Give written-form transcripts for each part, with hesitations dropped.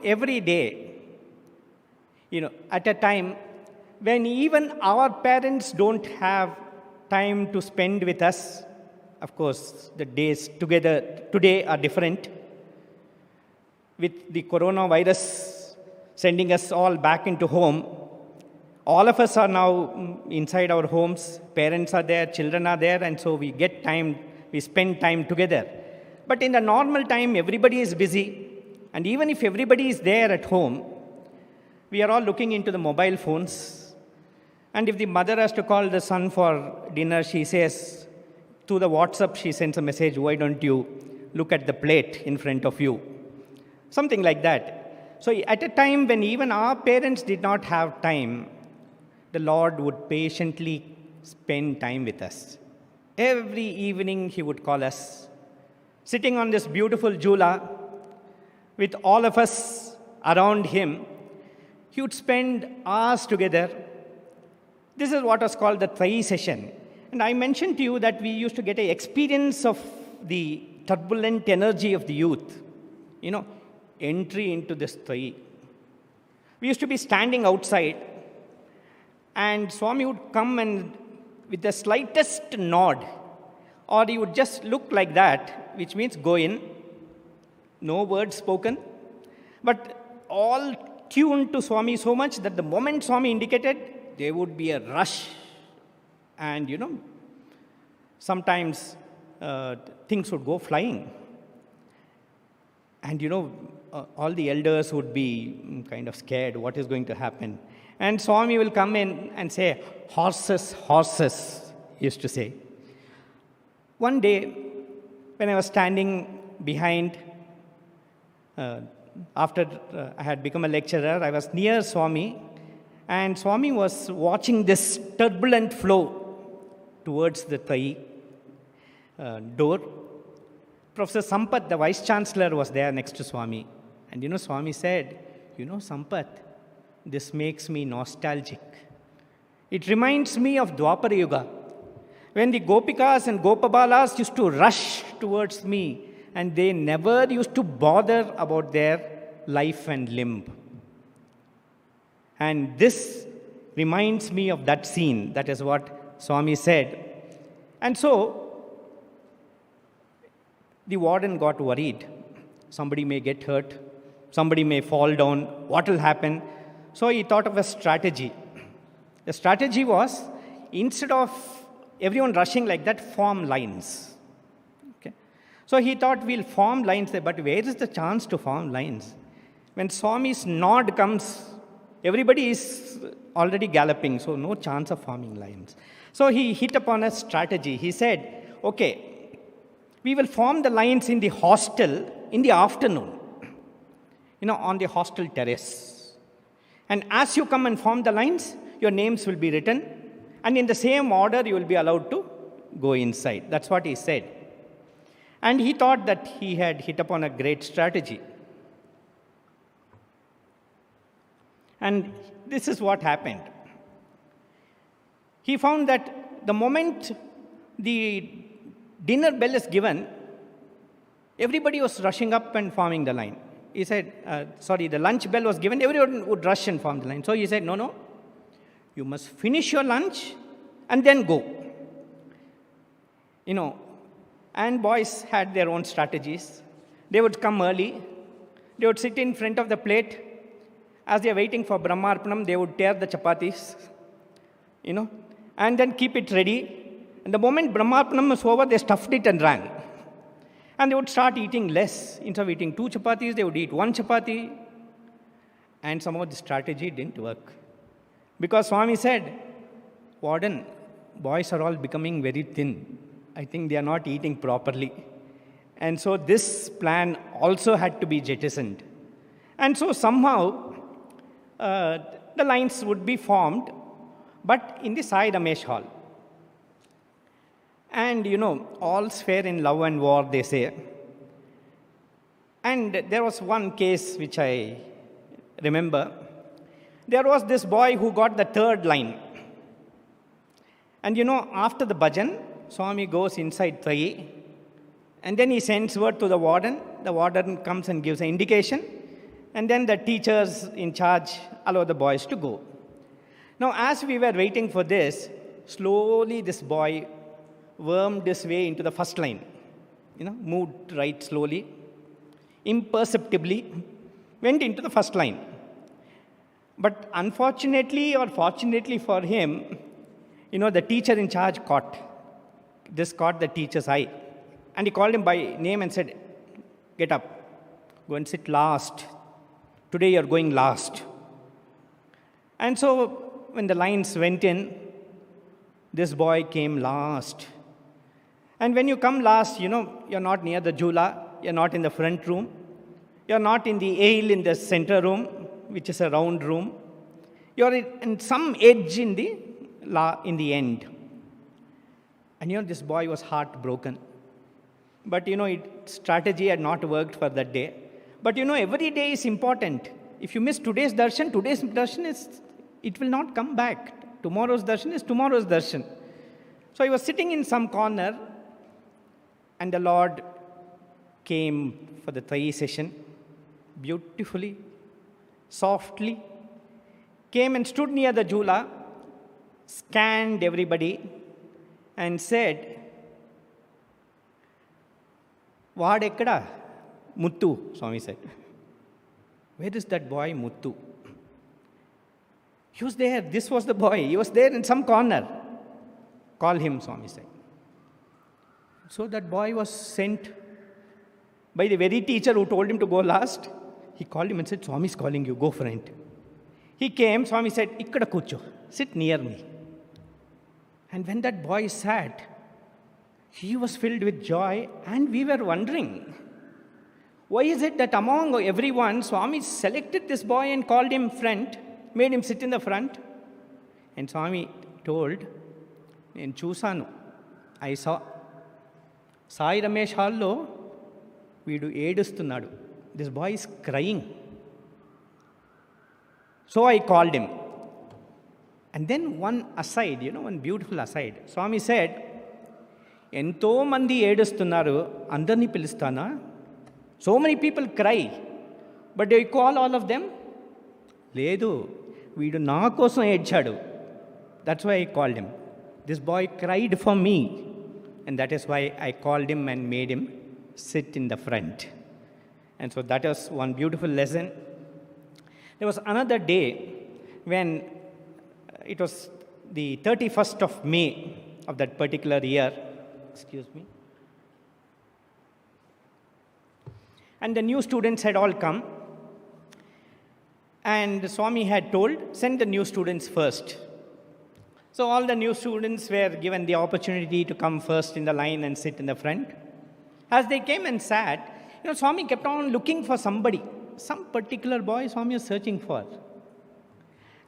every day, at a time when even our parents don't have time to spend with us. Of course, the days together today are different. With the coronavirus sending us all back into home, all of us are now inside our homes. Parents are there, children are there, and so we get time, we spend time together. But in the normal time, everybody is busy. And even if everybody is there at home, we are all looking into the mobile phones. And if the mother has to call the son for dinner, she says, through the WhatsApp, she sends a message, why don't you look at the plate in front of you? Something like that. So at a time when even our parents did not have time, the Lord would patiently spend time with us. Every evening he would call us, sitting on this beautiful jhula with all of us around him. He would spend hours together. This is what was called the Trai session. And I mentioned to you that we used to get an experience of the turbulent energy of the youth. Entry into this Trai. We used to be standing outside, and Swami would come and with the slightest nod, or he would just look like that, which means go in, no words spoken, but all tuned to Swami so much that the moment Swami indicated, there would be a rush. And, sometimes things would go flying. And, all the elders would be kind of scared, what is going to happen? And Swami will come in and say, horses, horses, he used to say. One day, when I was standing behind, after I had become a lecturer, I was near Swami, and Swami was watching this turbulent flow towards the Trai door. Professor Sampath, the Vice Chancellor, was there next to Swami. And Swami said, Sampath, this makes me nostalgic. It reminds me of Dwapara Yuga, when the Gopikas and Gopabalas used to rush towards me, and they never used to bother about their life and limb. And this reminds me of that scene. That is what Swami said. And so, the warden got worried. Somebody may get hurt. Somebody may fall down. What will happen? So he thought of a strategy. The strategy was, instead of everyone rushing like that, form lines. Okay. So he thought, we'll form lines there, but where is the chance to form lines? When Swami's nod comes, everybody is already galloping, so no chance of forming lines. So he hit upon a strategy. He said, okay, we will form the lines in the hostel in the afternoon, on the hostel terrace. And as you come and form the lines, your names will be written, and in the same order, you will be allowed to go inside. That's what he said. And he thought that he had hit upon a great strategy. And this is what happened. He found that the moment the dinner bell is given, everybody was rushing up and forming the line. He said, the lunch bell was given, everyone would rush and form the line. So he said, no, you must finish your lunch and then go. And boys had their own strategies. They would come early. They would sit in front of the plate. As they are waiting for Brahmarpanam, they would tear the chapatis, and then keep it ready. And the moment Brahmarpanam was over, they stuffed it and ran. And they would start eating less. Instead of eating 2 chapatis, they would eat 1 chapati. And somehow the strategy didn't work. Because Swami said, warden, boys are all becoming very thin. I think they are not eating properly. And so this plan also had to be jettisoned. And so somehow, the lines would be formed, but in the Sai Ramesh hall. And, all's fair in love and war, they say. And there was one case which I remember. There was this boy who got the 3rd line. And, after the bhajan, Swami goes inside Trai, and then he sends word to the warden. The warden comes and gives an indication. And then the teachers in charge allow the boys to go. Now, as we were waiting for this, slowly this boy wormed his way into the first line. Moved right slowly, imperceptibly, went into the first line. But unfortunately or fortunately for him, the teacher in charge caught the teacher's eye. And he called him by name and said, "Get up, go and sit last. Today you're going last." And so when the lines went in, this boy came last. And when you come last, you're not near the jula, you're not in the front room, you're not in the aisle in the center room, which is a round room. You're in some edge in the end. And this boy was heartbroken. But strategy had not worked for that day. But every day is important. If you miss today's darshan it will not come back. Tomorrow's darshan is tomorrow's darshan. So I was sitting in some corner, and the Lord came for the Thai session, beautifully, softly, came and stood near the jula, scanned everybody, and said, "Vaadekada?" "Muttu," Swami said. "Where is that boy Muttu?" "He was there. This was the boy. He was there in some corner." "Call him," Swami said. So that boy was sent by the very teacher who told him to go last. He called him and said, "Swami is calling you. Go front." He came. Swami said, "Ikkada kucho. Sit near me." And when that boy sat, he was filled with joy, and we were wondering, why is it that among everyone, Swami selected this boy and called him front, made him sit in the front? And Swami told, "Nen chusanu, I saw. Sai Ramesh Hallo, veedu edustunnadu. This boy is crying." So I called him. And then one aside, one beautiful aside. Swami said, "Ento mandi edustunnaru, andarni pilustana? So many people cry, but do you call all of them?" "Ledu, veedu na kosam edchadu. That's why I called him. This boy cried for me, and that is why I called him and made him sit in the front." And so that was one beautiful lesson. There was another day when it was the 31st of May of that particular year. Excuse me. And the new students had all come. And Swami had told, "Send the new students first." So all the new students were given the opportunity to come first in the line and sit in the front. As they came and sat, Swami kept on looking for somebody. Some particular boy Swami was searching for.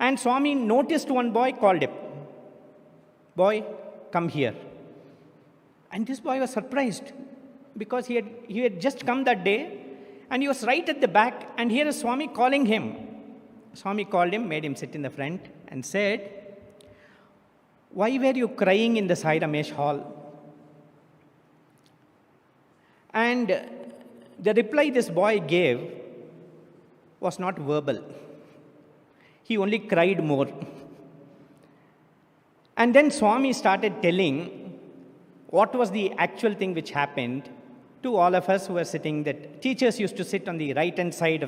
And Swami noticed one boy, called him. "Boy, come here." And this boy was surprised because he had just come that day and he was right at the back, and here is Swami calling him. Swami called him, made him sit in the front, and said, "Why were you crying in the Sai Ramesh hall?" And the reply this boy gave was not verbal. He only cried more. And then Swami started telling what was the actual thing which happened to all of us who were sitting. That teachers used to sit on the right-hand side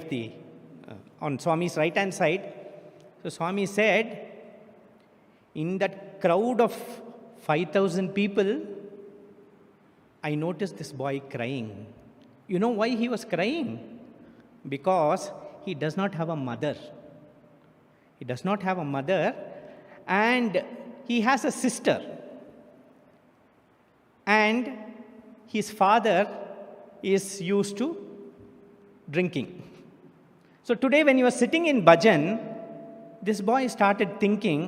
on Swami's right-hand side. So Swami said, "In that crowd of 5,000 people, I noticed this boy crying." You know why he was crying? Because he does not have a mother. He does not have a mother, and he has a sister. And his father is used to drinking. So today when he was sitting in bhajan, this boy started thinking,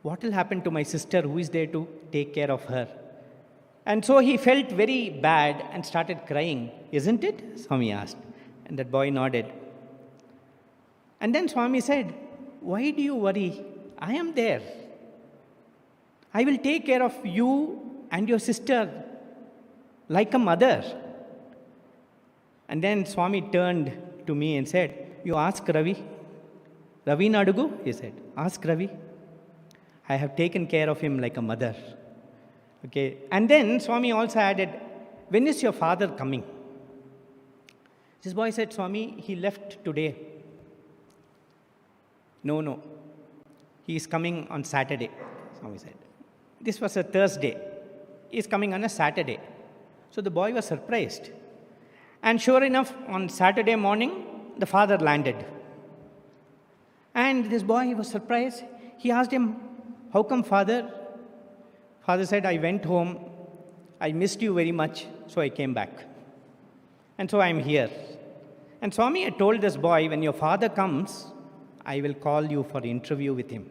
what will happen to my sister? Who is there to take care of her? And so he felt very bad and started crying. "Isn't it?" Swami asked. And that boy nodded. And then Swami said, "Why do you worry? I am there. I will take care of you and your sister like a mother." And then Swami turned to me and said, "You ask Ravi. Ravi Nadugu," he said. "Ask Ravi. I have taken care of him like a mother." Okay. And then Swami also added, "When is your father coming?" This boy said, "Swami, he left today." No. He is coming on Saturday, Swami said. This was a Thursday. He is coming on a Saturday. So the boy was surprised. And sure enough, on Saturday morning, the father landed. And this boy was surprised. He asked him, "How come, father?" Father said, "I went home. I missed you very much, so I came back. And so I am here." And Swami had told this boy, "When your father comes, I will call you for interview with him."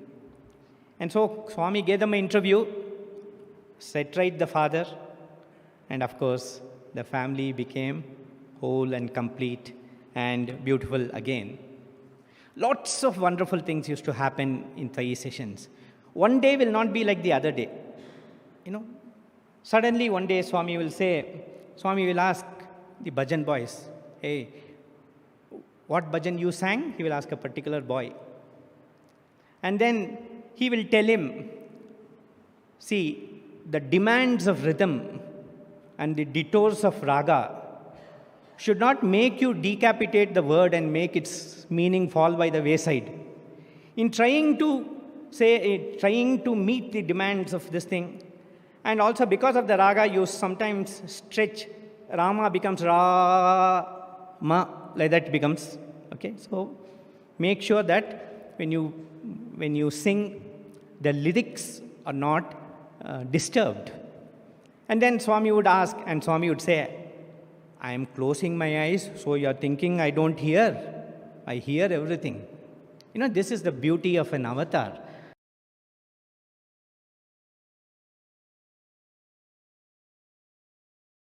And so Swami gave them an interview, set right the father, and of course, the family became whole and complete and beautiful again. Lots of wonderful things used to happen in Sai sessions. One day will not be like the other day. Suddenly one day Swami will ask the bhajan boys, "Hey, what bhajan you sang?" He will ask a particular boy. And then he will tell him, "See, the demands of rhythm and the detours of raga should not make you decapitate the word and make its meaning fall by the wayside. In trying to meet the demands of this thing, and also because of the raga, you sometimes stretch. Rama becomes Ra-ma, like that becomes. Okay, so make sure that when you sing, the lyrics are not disturbed." And then Swami would ask, and Swami would say, "I am closing my eyes, so you are thinking I don't hear. I hear everything." This is the beauty of an avatar.